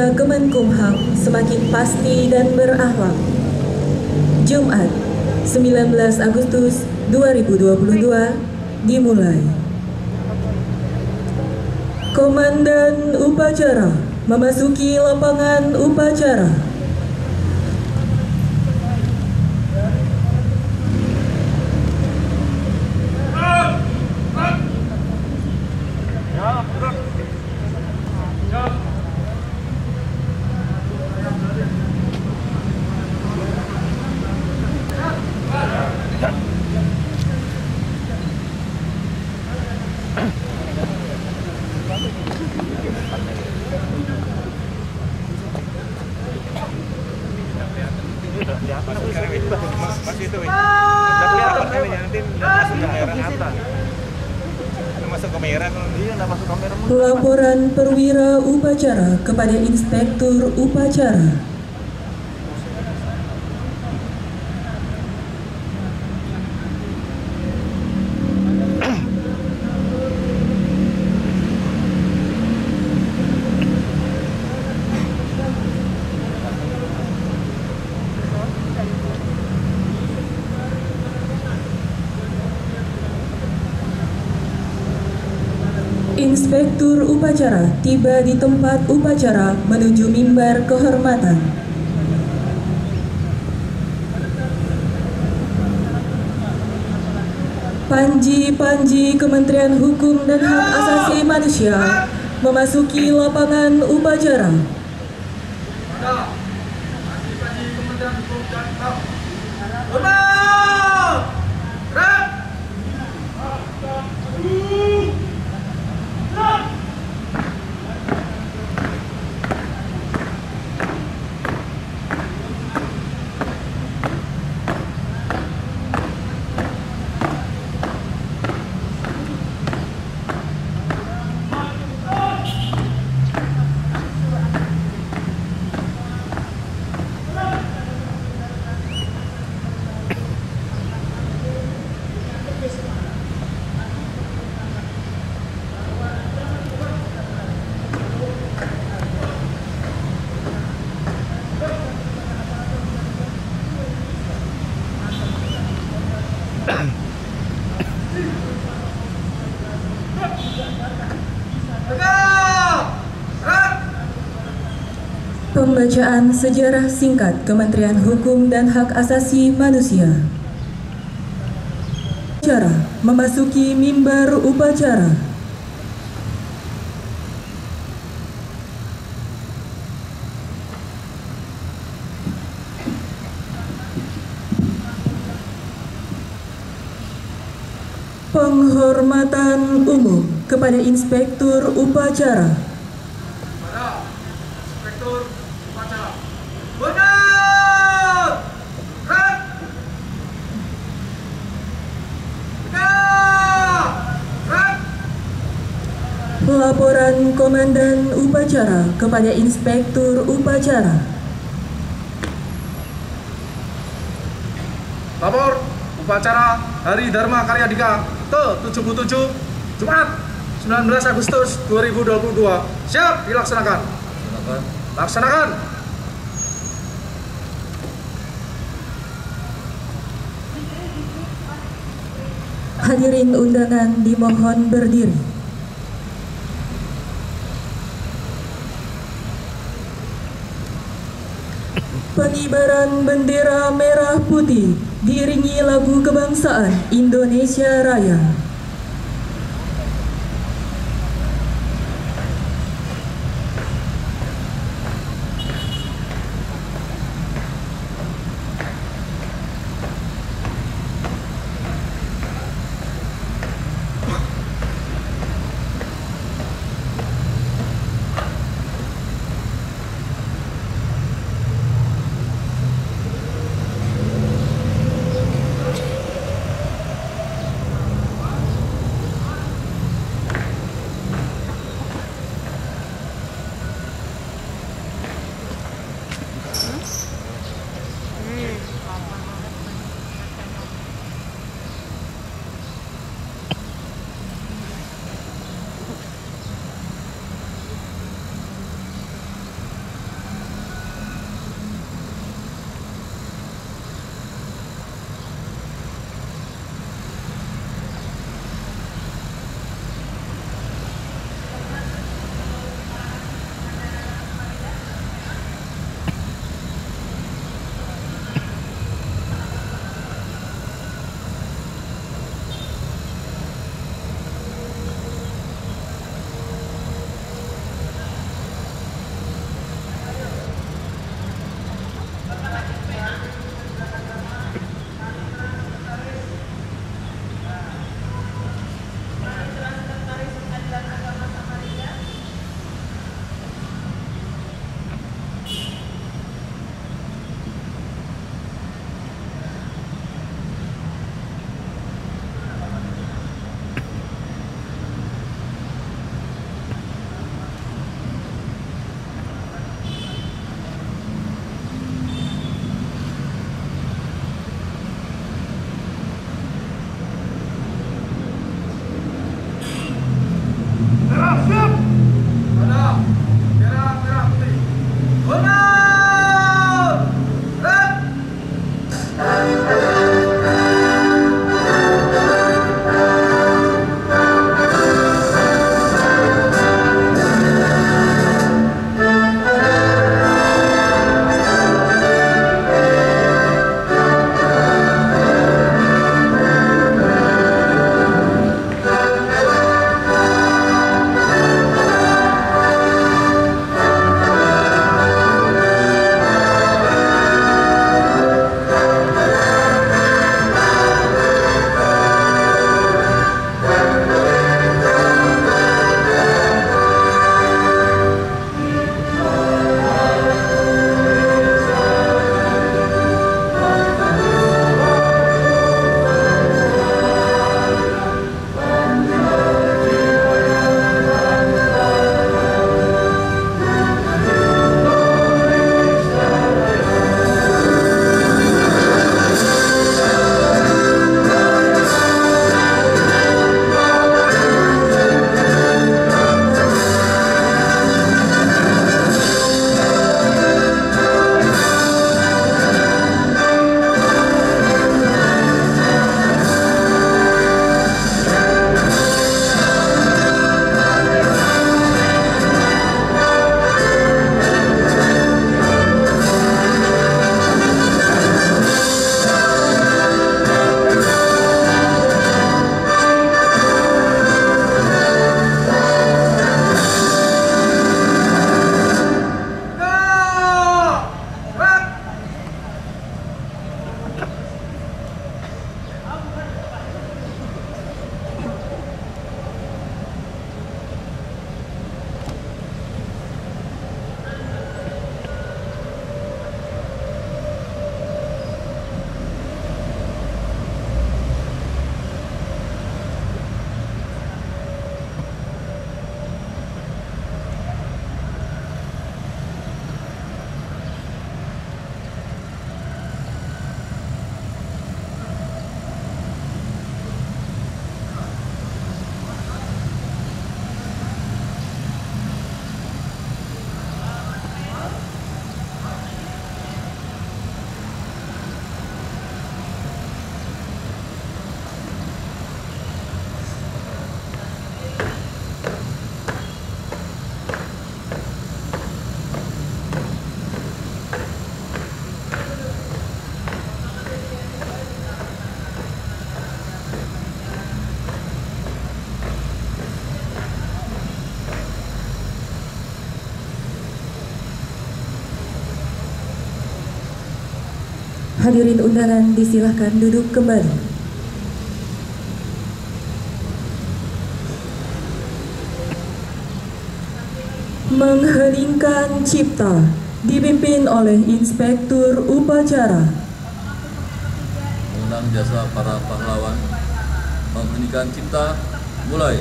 Lembaga Kemenkumham semakin pasti dan berakhlak. Jumat, 19 Agustus 2022 dimulai. Komandan upacara memasuki lapangan upacara. Laporan perwira upacara kepada Inspektur Upacara. Inspektur Upacara tiba di tempat upacara menuju mimbar kehormatan. Panji-panji Kementerian Hukum dan Hak Asasi Manusia memasuki lapangan upacara. Panji-panji Kementerian Hukum dan Hak. Pembacaan sejarah singkat Kementerian Hukum dan Hak Asasi Manusia. Upacara memasuki mimbar upacara. Penghormatan umum kepada Inspektur Upacara. Inspektur Upacara. Benar! Red! Benar! Red! Laporan Komandan Upacara kepada Inspektur Upacara. Lapor Upacara Hari Dharma Karya Dika ke-77 Jumat 19 Agustus 2022. Siap dilaksanakan. Laksanakan. Hadirin undangan dimohon berdiri. Pengibaran bendera merah putih diiringi lagu kebangsaan Indonesia Raya. Hadirin undangan disilahkan duduk kembali. Mengheningkan cipta dipimpin oleh Inspektur Upacara. Mengenang jasa para pahlawan. Mengheningkan cipta, mulai.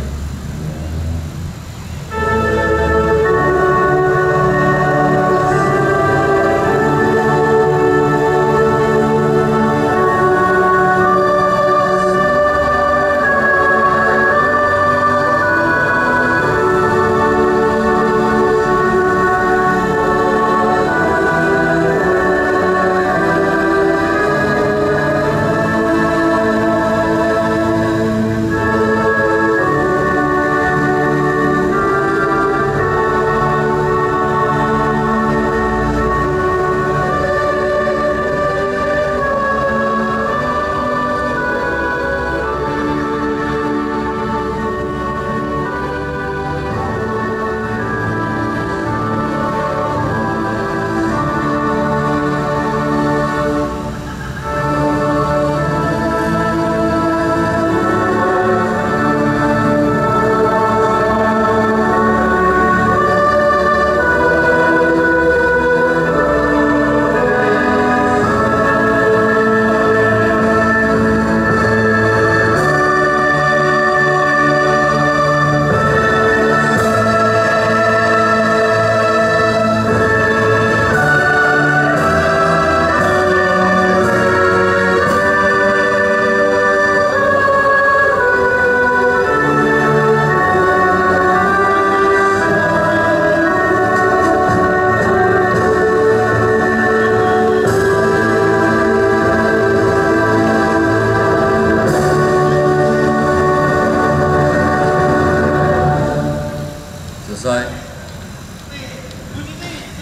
Selesai.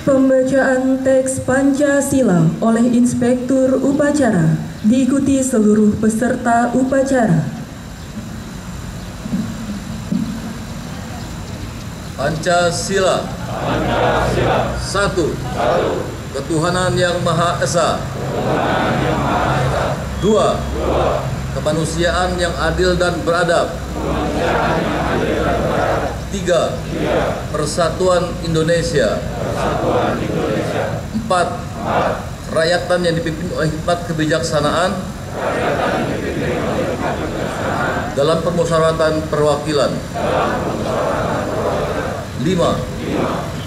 Pembacaan teks Pancasila oleh Inspektur Upacara diikuti seluruh peserta upacara. Pancasila. Satu. Ketuhanan yang Maha Esa. Dua. Kemanusiaan yang adil dan beradab. Tiga. Persatuan Indonesia. Empat. Kerakyatan yang dipimpin oleh hikmat kebijaksanaan dalam permusyawaratan perwakilan. Lima.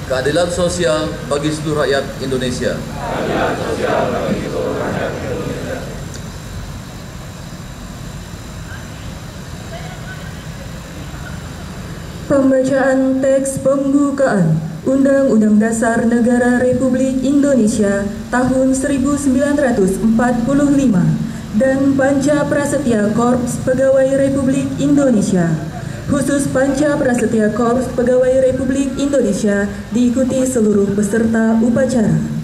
Keadilan sosial bagi seluruh rakyat Indonesia. Pembacaan teks pembukaan Undang-Undang Dasar Negara Republik Indonesia tahun 1945 dan Panca Prasetya Korps Pegawai Republik Indonesia. Khusus Panca Prasetya Korps Pegawai Republik Indonesia diikuti seluruh peserta upacara.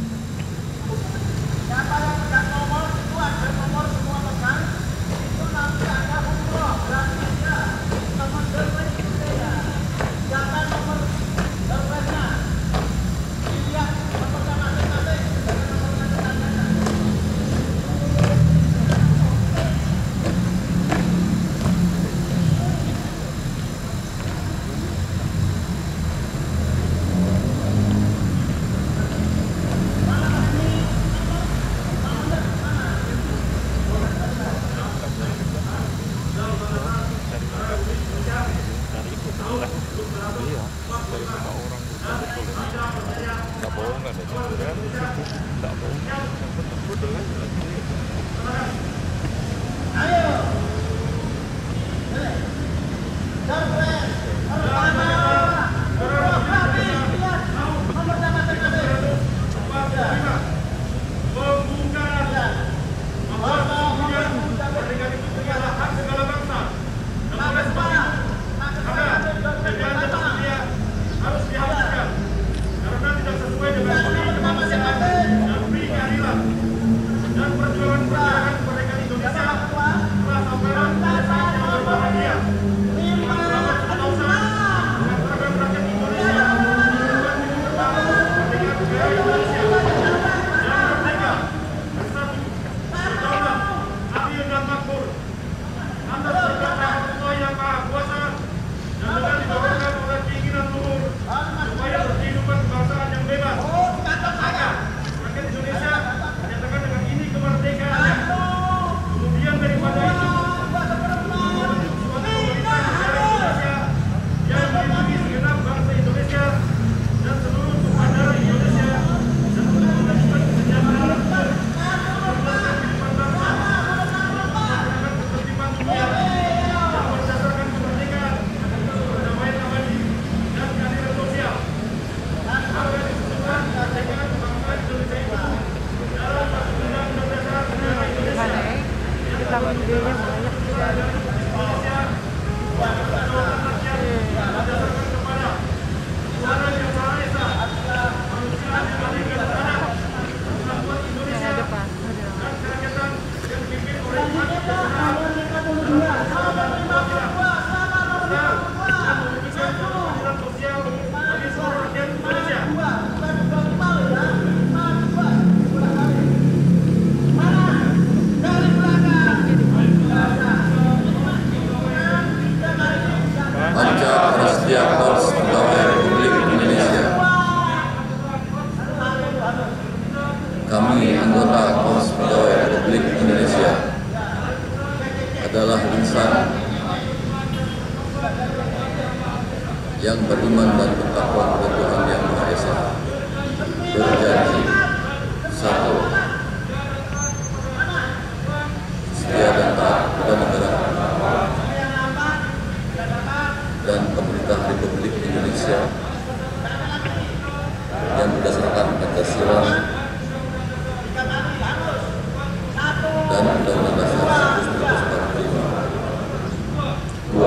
rekaman videonya banyak. Yang ada Pak. Panca Prasetya Korps Pegawai Republik Indonesia. Kami anggota Korps Pegawai Republik Indonesia adalah insan yang beriman dan bertakwa kepada Tuhan Yang Maha Esa. Berjanji, 1. Setia dan taat kepada negara dan pemerintah Republik Indonesia yang berdasarkan Pancasila dan Undang-Undang Dasar 1945. 2.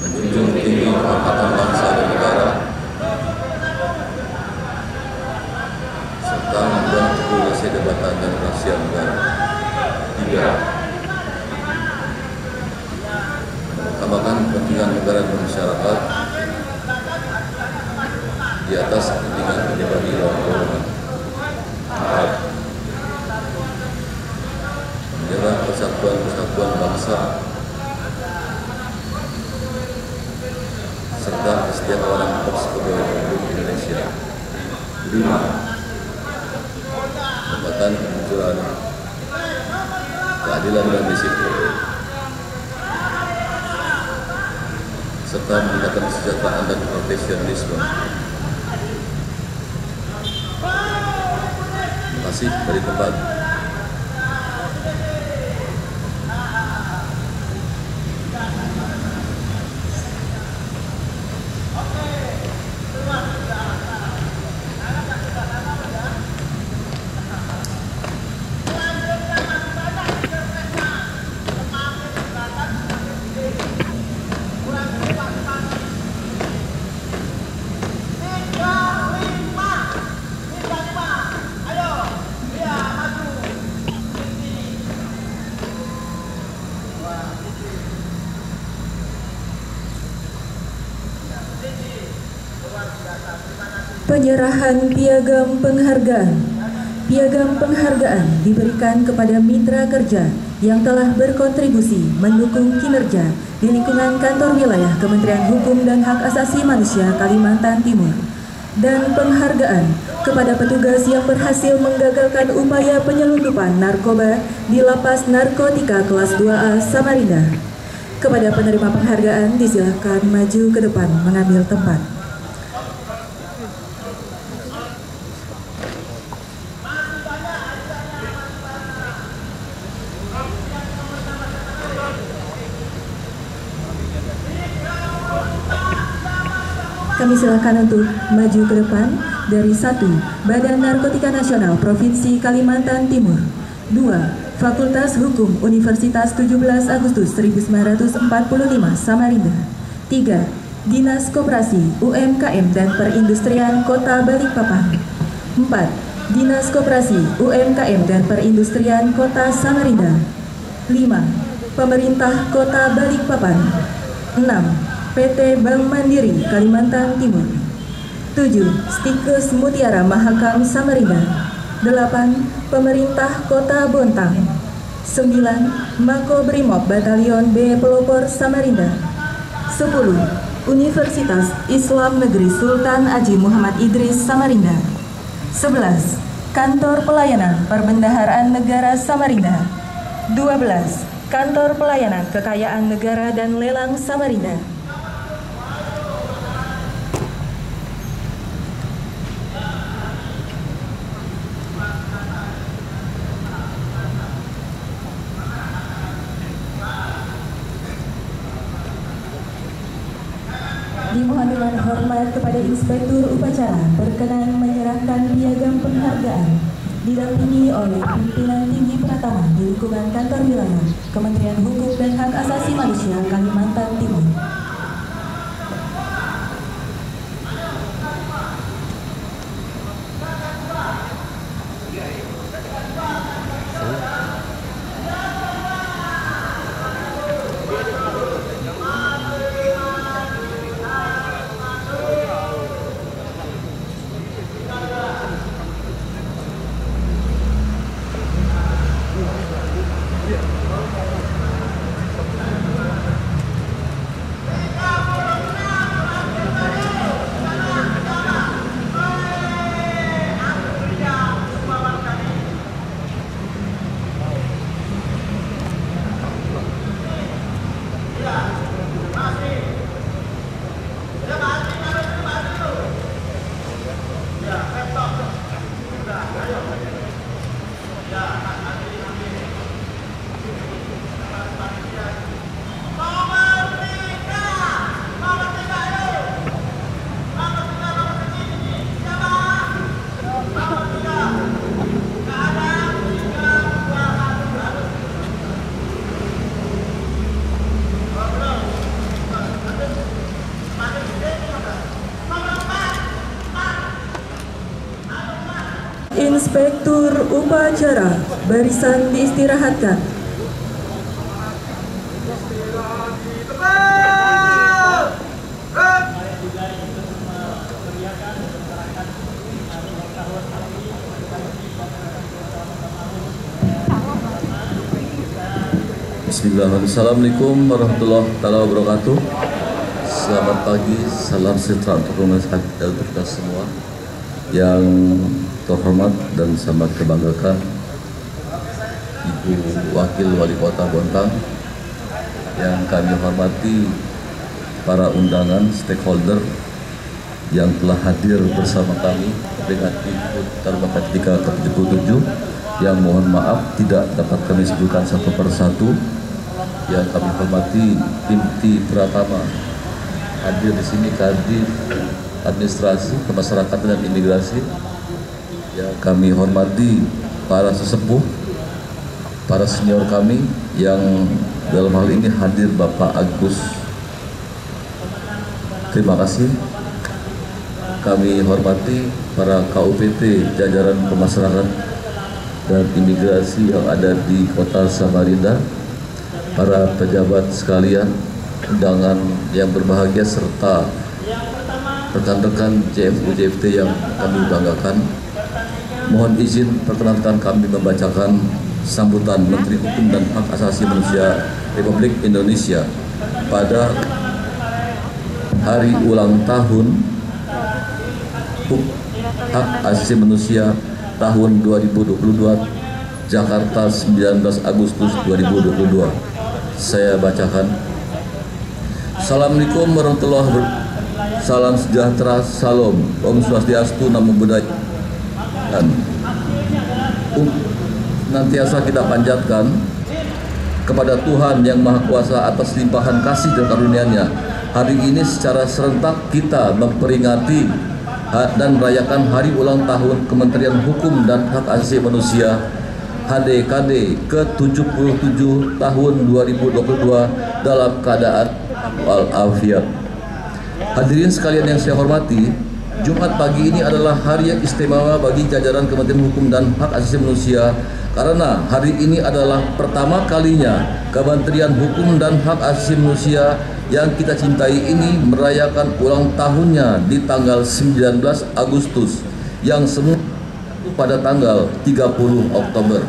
Menjunjung tinggi kehormatan bangsa dan negara serta membuat regulasi jabatan dan rahasia negara. 3. Mengutamakan kepentingan negara dan masyarakat di atas kepentingan pribadi dan golongan. 4. Menjaga persatuan bangsa serta kesetiakawanan Korps Pegawai Republik Indonesia. 5. Penempatan kemunculan keadilan dan disiplin serta meningkatkan kesejahteraan dan profesionalisme. Terima kasih dari tempat. Penyerahan piagam penghargaan. Piagam penghargaan diberikan kepada mitra kerja yang telah berkontribusi mendukung kinerja di lingkungan kantor wilayah Kementerian Hukum dan Hak Asasi Manusia Kalimantan Timur, dan penghargaan kepada petugas yang berhasil menggagalkan upaya penyelundupan narkoba di Lapas Narkotika Kelas 2A Samarinda. Kepada penerima penghargaan disilakan maju ke depan mengambil tempat. Kami silakan untuk maju ke depan dari 1. Badan Narkotika Nasional Provinsi Kalimantan Timur. 2. Fakultas Hukum Universitas 17 Agustus 1945 Samarinda. 3. Dinas Koperasi UMKM dan Perindustrian Kota Balikpapan. 4. Dinas Koperasi UMKM dan Perindustrian Kota Samarinda. 5. Pemerintah Kota Balikpapan. 6. PT Bank Mandiri Kalimantan Timur. 7. Stikes Mutiara Mahakam Samarinda. 8. Pemerintah Kota Bontang. 9. Makobrimob Batalion B Pelopor Samarinda. 10. Universitas Islam Negeri Sultan Haji Muhammad Idris Samarinda. 11. Kantor Pelayanan Perbendaharaan Negara Samarinda. 12. Kantor Pelayanan Kekayaan Negara dan Lelang Samarinda. Dimohon dengan hormat kepada Inspektur Upacara berkenan menyerahkan piagam penghargaan didampingi oleh pimpinan tinggi Pratama di lingkungan kantor wilayah Kementerian Hukum dan Hak Asasi Manusia Kalimantan Timur. Inspektur upacara, barisan diistirahatkan. Bismillahirrahmanirrahim. Assalamualaikum warahmatullahi wabarakatuh. Selamat pagi, salam sejahtera untuk kita semua. Yang terhormat dan sangat kebanggakan Ibu Wakil Wali Kota Bontang, yang kami hormati para undangan stakeholder yang telah hadir bersama kami dengan input Taruna Ketika ke-77, yang mohon maaf tidak dapat kami sebutkan satu persatu. Yang kami hormati tim T Pratama, hadir di sini Kadif Administrasi Kemasyarakatan dan Imigrasi. Yang kami hormati para sesepuh, para senior kami, yang dalam hal ini hadir Bapak Agus. Terima kasih. Kami hormati para KUPT, jajaran pemasarakatan dan imigrasi yang ada di Kota Samarinda, para pejabat sekalian, undangan yang berbahagia, serta rekan-rekan JFU JFT yang kami banggakan. Mohon izin perkenankan kami membacakan sambutan Menteri Hukum dan Hak Asasi Manusia Republik Indonesia pada Hari Ulang Tahun Hak Asasi Manusia tahun 2022, Jakarta 19 Agustus 2022. Saya bacakan. Assalamualaikum warahmatullahi wabarakatuh. Salam sejahtera, salam, Om Swastiastu, Namo Buddhaya. Nantiasa kita panjatkan kepada Tuhan Yang Maha Kuasa atas limpahan kasih dan karunia-Nya. Hari ini secara serentak kita memperingati dan merayakan hari ulang tahun Kementerian Hukum dan Hak Asasi Manusia HDKD ke-77 tahun 2022 dalam keadaan walafiat. Hadirin sekalian yang saya hormati, Jumat pagi ini adalah hari yang istimewa bagi jajaran Kementerian Hukum dan Hak Asasi Manusia, karena hari ini adalah pertama kalinya Kementerian Hukum dan Hak Asasi Manusia yang kita cintai ini merayakan ulang tahunnya di tanggal 19 Agustus yang semula pada tanggal 30 Oktober.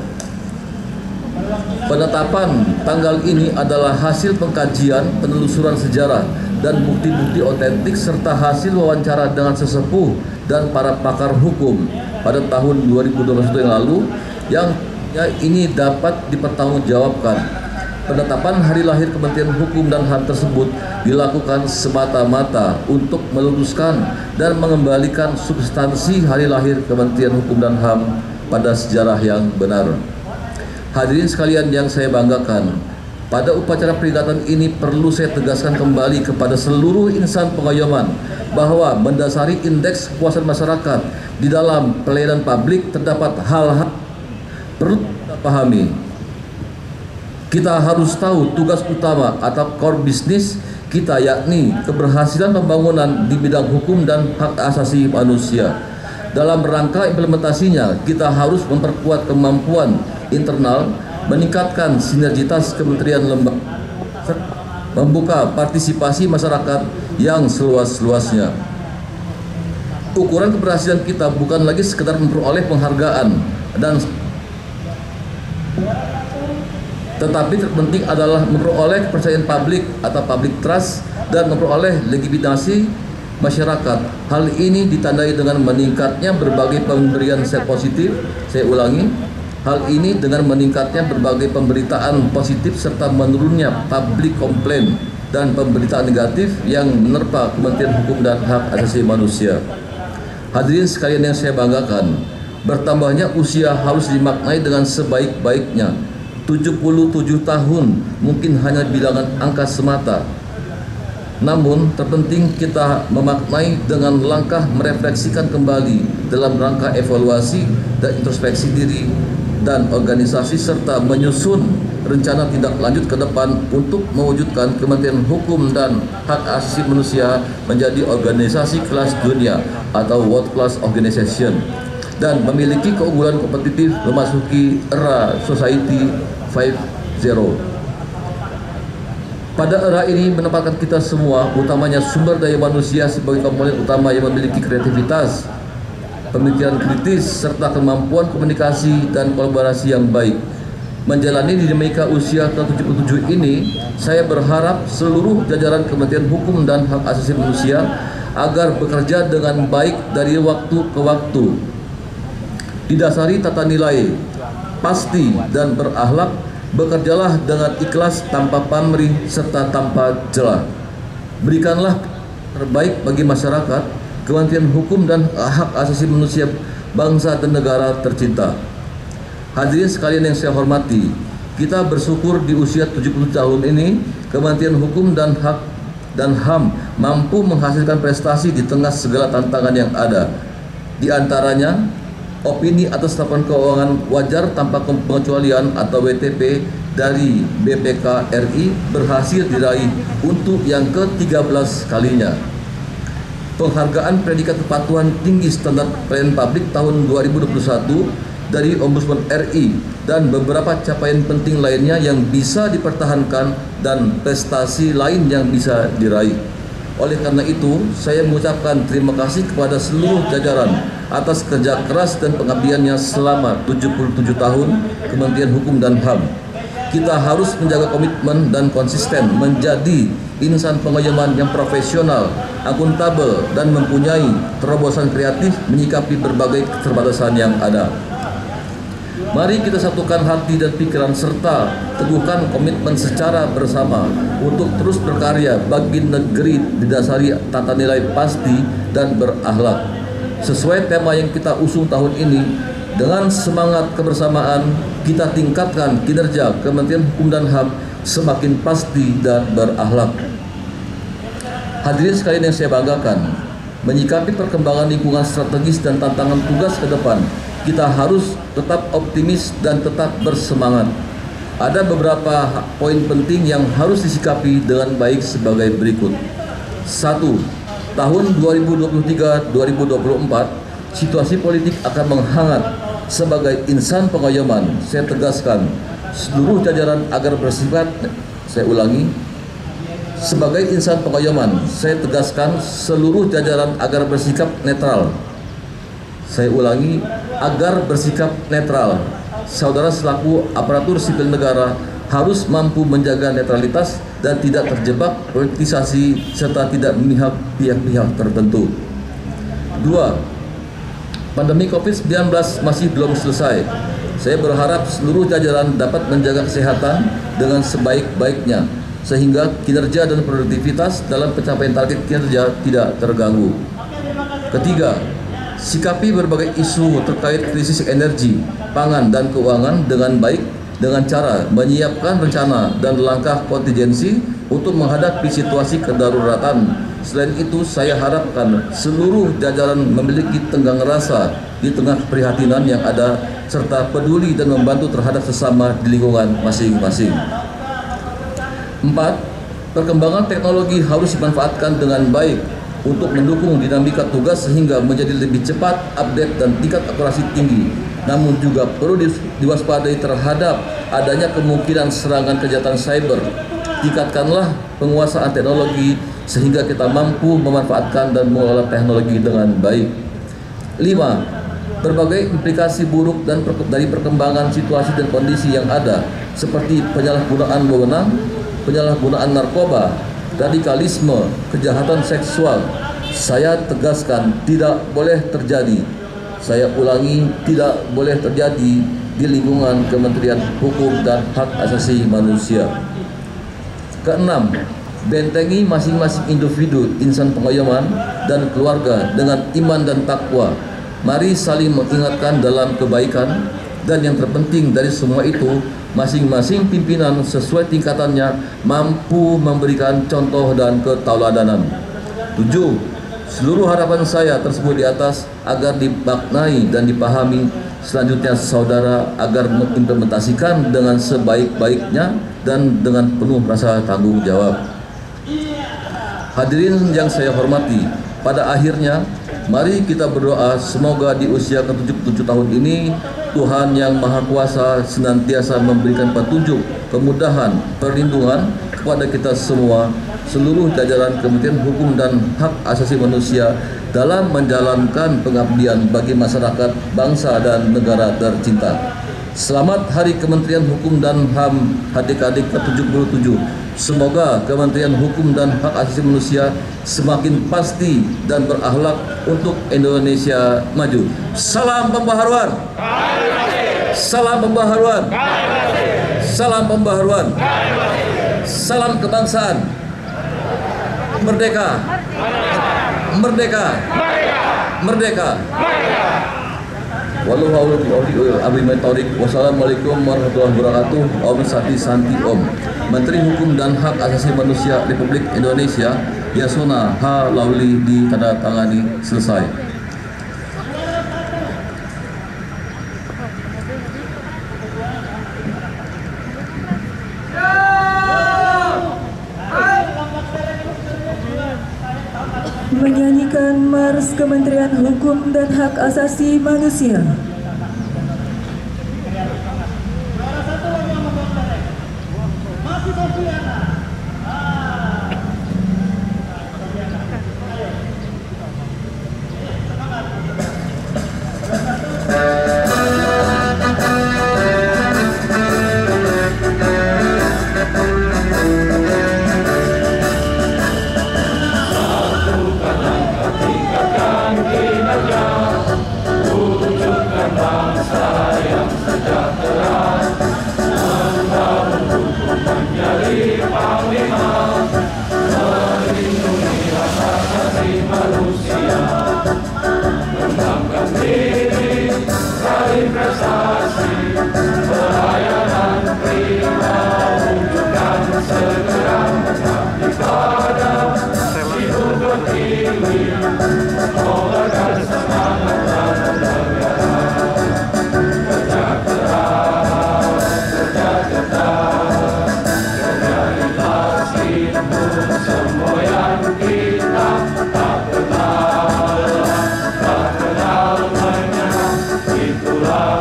Penetapan tanggal ini adalah hasil pengkajian, penelusuran sejarah dan bukti-bukti otentik serta hasil wawancara dengan sesepuh dan para pakar hukum pada tahun 2021 yang lalu, yang ini dapat dipertanggungjawabkan. Penetapan hari lahir Kementerian Hukum dan HAM tersebut dilakukan semata-mata untuk meluruskan dan mengembalikan substansi hari lahir Kementerian Hukum dan HAM pada sejarah yang benar. Hadirin sekalian yang saya banggakan, Pada upacara peringatan ini perlu saya tegaskan kembali kepada seluruh insan pengayoman bahwa mendasari indeks kepuasan masyarakat di dalam pelayanan publik terdapat hal-hal perlu kita pahami. Kita harus tahu tugas utama atau core business kita, yakni keberhasilan pembangunan di bidang hukum dan hak asasi manusia. Dalam rangka implementasinya, kita harus memperkuat kemampuan internal, meningkatkan sinergitas kementerian lembaga, membuka partisipasi masyarakat yang seluas-luasnya. Ukuran keberhasilan kita bukan lagi sekedar memperoleh penghargaan tetapi terpenting adalah memperoleh kepercayaan publik atau public trust dan memperoleh legitimasi masyarakat. Hal ini ditandai dengan meningkatnya berbagai pemberian positif. Saya ulangi, hal ini dengan meningkatnya berbagai pemberitaan positif serta menurunnya public complaint dan pemberitaan negatif yang menerpa Kementerian Hukum dan Hak Asasi Manusia. Hadirin sekalian yang saya banggakan, bertambahnya usia harus dimaknai dengan sebaik-baiknya. 77 tahun mungkin hanya bilangan angka semata. Namun terpenting kita memaknai dengan langkah merefleksikan kembali dalam rangka evaluasi dan introspeksi diri dan organisasi serta menyusun rencana tindak lanjut ke depan untuk mewujudkan Kementerian Hukum dan Hak Asasi Manusia menjadi organisasi kelas dunia atau world class organization dan memiliki keunggulan kompetitif memasuki era Society 5.0. Pada era ini menempatkan kita semua, utamanya sumber daya manusia, sebagai komponen utama yang memiliki kreativitas, pemikiran kritis, serta kemampuan komunikasi dan kolaborasi yang baik. Menjalani dinamika usia ke-77 ini, saya berharap seluruh jajaran Kementerian Hukum dan Hak Asasi Manusia agar bekerja dengan baik dari waktu ke waktu, didasari tata nilai pasti dan berakhlak, bekerjalah dengan ikhlas tanpa pamrih serta tanpa celah. Berikanlah terbaik bagi masyarakat, Kementerian Hukum dan Hak Asasi Manusia, bangsa dan negara tercinta. Hadirin sekalian yang saya hormati, kita bersyukur di usia 70 tahun ini Kementerian Hukum dan Hak dan HAM mampu menghasilkan prestasi di tengah segala tantangan yang ada. Di antaranya opini atas laporan keuangan wajar tanpa pengecualian atau WTP dari BPK RI berhasil diraih untuk yang ke-13 kalinya. Penghargaan predikat kepatuhan tinggi standar pelayanan publik tahun 2021 dari Ombudsman RI dan beberapa capaian penting lainnya yang bisa dipertahankan dan prestasi lain yang bisa diraih. Oleh karena itu, saya mengucapkan terima kasih kepada seluruh jajaran atas kerja keras dan pengabdiannya selama 77 tahun Kementerian Hukum dan HAM. Kita harus menjaga komitmen dan konsisten menjadi insan pengayoman yang profesional, akuntabel, dan mempunyai terobosan kreatif menyikapi berbagai keterbatasan yang ada. Mari kita satukan hati dan pikiran serta teguhkan komitmen secara bersama untuk terus berkarya bagi negeri didasari tata nilai pasti dan berakhlak. Sesuai tema yang kita usung tahun ini, dengan semangat kebersamaan kita tingkatkan kinerja Kementerian Hukum dan HAM semakin pasti dan berakhlak. Hadirin sekalian yang saya banggakan, menyikapi perkembangan lingkungan strategis dan tantangan tugas ke depan, kita harus tetap optimis dan tetap bersemangat. Ada beberapa poin penting yang harus disikapi dengan baik sebagai berikut. 1. Tahun 2023-2024, situasi politik akan menghangat. Sebagai insan pengayoman, saya tegaskan seluruh jajaran agar bersifat, saya ulangi, sebagai insan pengayoman, saya tegaskan seluruh jajaran agar bersikap netral. Saya ulangi, agar bersikap netral. Saudara selaku aparatur sipil negara harus mampu menjaga netralitas dan tidak terjebak politisasi serta tidak memihak pihak-pihak tertentu. 2. Pandemi COVID-19 masih belum selesai. Saya berharap seluruh jajaran dapat menjaga kesehatan dengan sebaik-baiknya sehingga kinerja dan produktivitas dalam pencapaian target kinerja tidak terganggu. Ketiga, sikapi berbagai isu terkait krisis energi, pangan, dan keuangan dengan baik dengan cara menyiapkan rencana dan langkah kontingensi untuk menghadapi situasi kedaruratan. Selain itu, saya harapkan seluruh jajaran memiliki tenggang rasa di tengah keprihatinan yang ada, serta peduli dan membantu terhadap sesama di lingkungan masing-masing. 4. Perkembangan teknologi harus dimanfaatkan dengan baik untuk mendukung dinamika tugas sehingga menjadi lebih cepat, update, dan tingkat akurasi tinggi. Namun juga perlu diwaspadai terhadap adanya kemungkinan serangan kejahatan cyber. Tingkatkanlah penguasaan teknologi sehingga kita mampu memanfaatkan dan mengelola teknologi dengan baik. 5. Berbagai implikasi buruk dari perkembangan situasi dan kondisi yang ada, seperti penyalahgunaan wewenang, penyalahgunaan narkoba, radikalisme, kejahatan seksual, saya tegaskan tidak boleh terjadi. Saya ulangi, tidak boleh terjadi di lingkungan Kementerian Hukum dan Hak Asasi Manusia. Keenam, bentengi masing-masing individu, insan pengayoman, dan keluarga dengan iman dan takwa. Mari saling mengingatkan dalam kebaikan, dan yang terpenting dari semua itu, masing-masing pimpinan sesuai tingkatannya mampu memberikan contoh dan ketauladanan. 7. Seluruh harapan saya tersebut di atas agar dimaknai dan dipahami. Selanjutnya saudara agar mengimplementasikan dengan sebaik-baiknya dan dengan penuh rasa tanggung jawab. Hadirin yang saya hormati, pada akhirnya mari kita berdoa semoga di usia ke-77 tahun ini Tuhan Yang Maha Kuasa senantiasa memberikan petunjuk, kemudahan, perlindungan kepada kita semua, seluruh jajaran Kementerian Hukum dan Hak Asasi Manusia dalam menjalankan pengabdian bagi masyarakat, bangsa, dan negara tercinta. Selamat Hari Kementerian Hukum dan HAM HDKD ke-77. Semoga Kementerian Hukum dan Hak Asasi Manusia semakin pasti dan berakhlak untuk Indonesia maju. Salam pembaharuan. Salam pembaharuan. Salam pembaharuan. Salam kebangsaan. Merdeka. Merdeka. Merdeka. Wassalamualaikum warahmatullahi wabarakatuh. Om Santi Santi Om. Menteri Hukum dan Hak Asasi Manusia Republik Indonesia Yasona H. Lawli ditandatangani. Selesai. Menyanyikan Mars Kementerian Hukum dan Hak Asasi Manusia.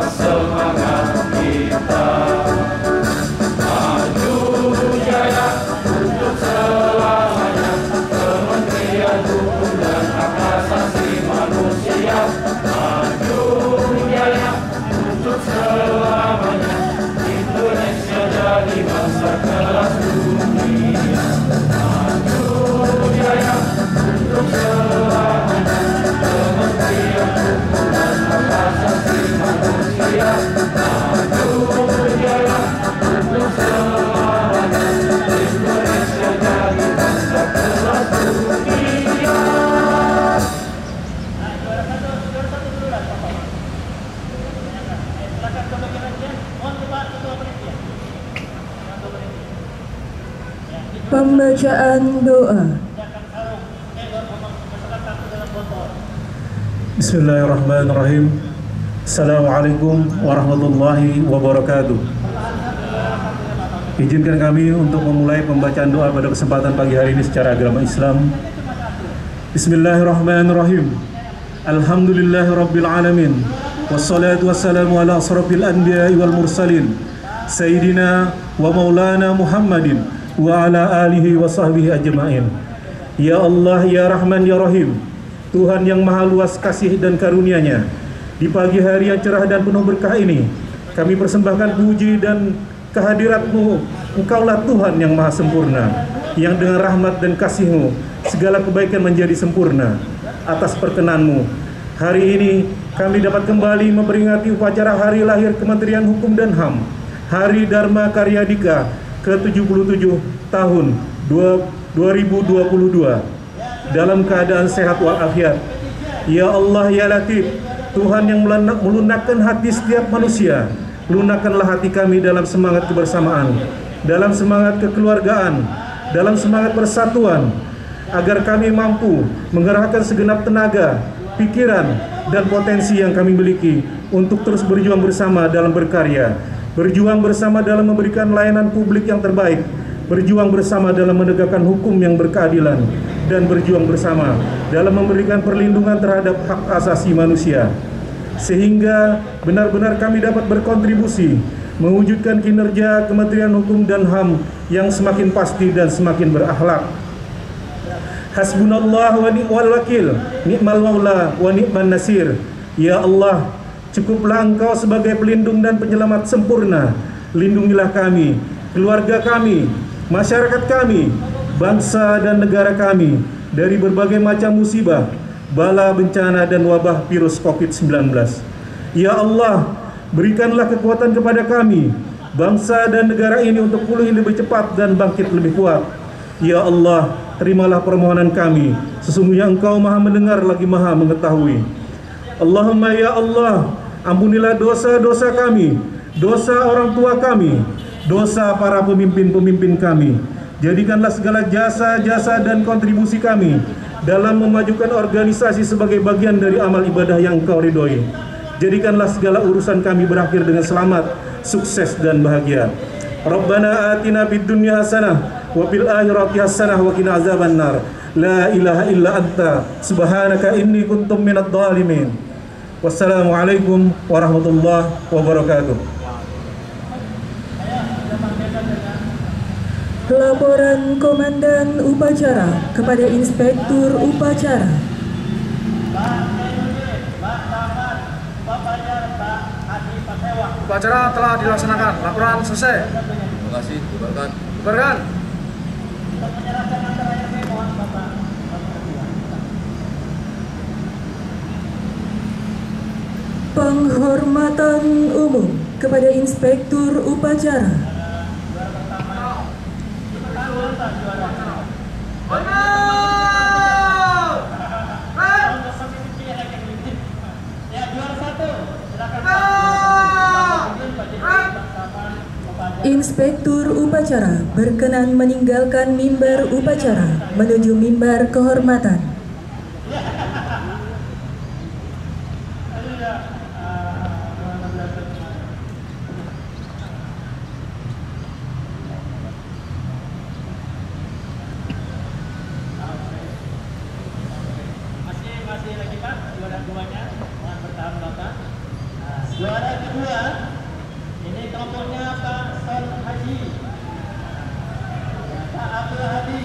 Semangat kita maju jaya. Pembacaan doa. Bismillahirrahmanirrahim. Assalamualaikum warahmatullahi wabarakatuh. Izinkan kami untuk memulai pembacaan doa pada kesempatan pagi hari ini secara agama Islam. Bismillahirrahmanirrahim. Alhamdulillahirabbil alamin. Wassalatu wassalamu ala asrofil anbiya'i wal mursalin. Sayyidina wa maulana Muhammadin wa ala alihi wa sahbihi ajma'in. Ya Allah, ya Rahman, ya Rahim, Tuhan yang maha luas kasih dan karunia-Nya, di pagi hari yang cerah dan penuh berkah ini, kami persembahkan puji dan kehadirat-Mu. Engkaulah Tuhan yang maha sempurna, yang dengan rahmat dan kasih-Mu segala kebaikan menjadi sempurna. Atas perkenan-Mu, hari ini kami dapat kembali memperingati upacara hari lahir Kementerian Hukum dan HAM, Hari Dharma Karya Dika ke-77 tahun 2022 dalam keadaan sehat walafiat. Ya Allah, ya Latif, Tuhan yang melunakkan hati setiap manusia, lunakkanlah hati kami dalam semangat kebersamaan, dalam semangat kekeluargaan, dalam semangat persatuan, agar kami mampu mengerahkan segenap tenaga, pikiran, dan potensi yang kami miliki untuk terus berjuang bersama dalam berkarya, berjuang bersama dalam memberikan layanan publik yang terbaik, berjuang bersama dalam menegakkan hukum yang berkeadilan, dan berjuang bersama dalam memberikan perlindungan terhadap hak asasi manusia, sehingga benar-benar kami dapat berkontribusi mewujudkan kinerja Kementerian Hukum dan HAM yang semakin pasti dan semakin berakhlak. Hasbunallah wa ni'mal wakil, ni'mal maula wa ni'man nasir. Ya Allah, cukuplah Engkau sebagai pelindung dan penyelamat sempurna. Lindungilah kami, keluarga kami, masyarakat kami, bangsa dan negara kami dari berbagai macam musibah, bala, bencana, dan wabah virus COVID-19. Ya Allah, berikanlah kekuatan kepada kami, bangsa dan negara ini untuk pulih lebih cepat dan bangkit lebih kuat. Ya Allah, terimalah permohonan kami. Sesungguhnya Engkau maha mendengar lagi maha mengetahui. Allahumma ya Allah, ampunilah dosa-dosa kami, dosa orang tua kami, dosa para pemimpin-pemimpin kami. Jadikanlah segala jasa-jasa dan kontribusi kami dalam memajukan organisasi sebagai bagian dari amal ibadah yang Engkau ridhoi. Jadikanlah segala urusan kami berakhir dengan selamat, sukses, dan bahagia. Rabbana atina fid dunya hasanah wa fil akhirati hasanah wa qina azabannar. La ilaha illa anta subhanaka inni kuntum minadh dhalimin. Wassalamualaikum warahmatullahi wabarakatuh. Laporan Komandan Upacara kepada Inspektur Upacara. Upacara telah dilaksanakan. Laporan selesai. Terima kasih. Bubarkan. Bubarkan. Penghormatan umum kepada Inspektur Upacara. Inspektur Upacara berkenan meninggalkan mimbar upacara menuju mimbar kehormatan. Masih lagi Pak, juara keduanya, mohon bertahan Bapak. Juara kedua, ini kelompoknya Pak Son Haji, Pak Abdul Hadi,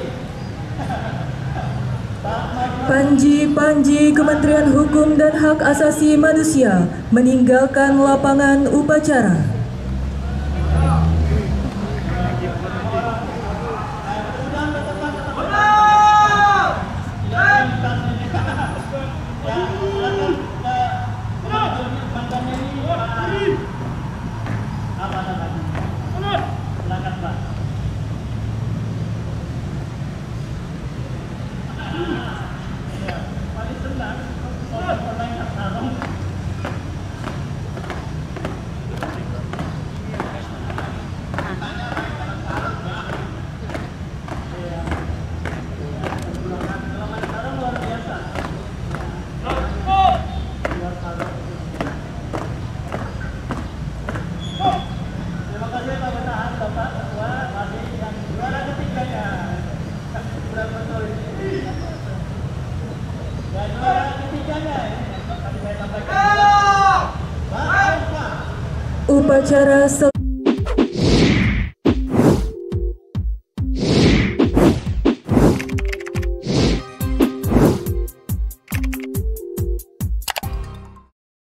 Pak Panji Kementerian Hukum dan Hak Asasi Manusia meninggalkan lapangan upacara. upacara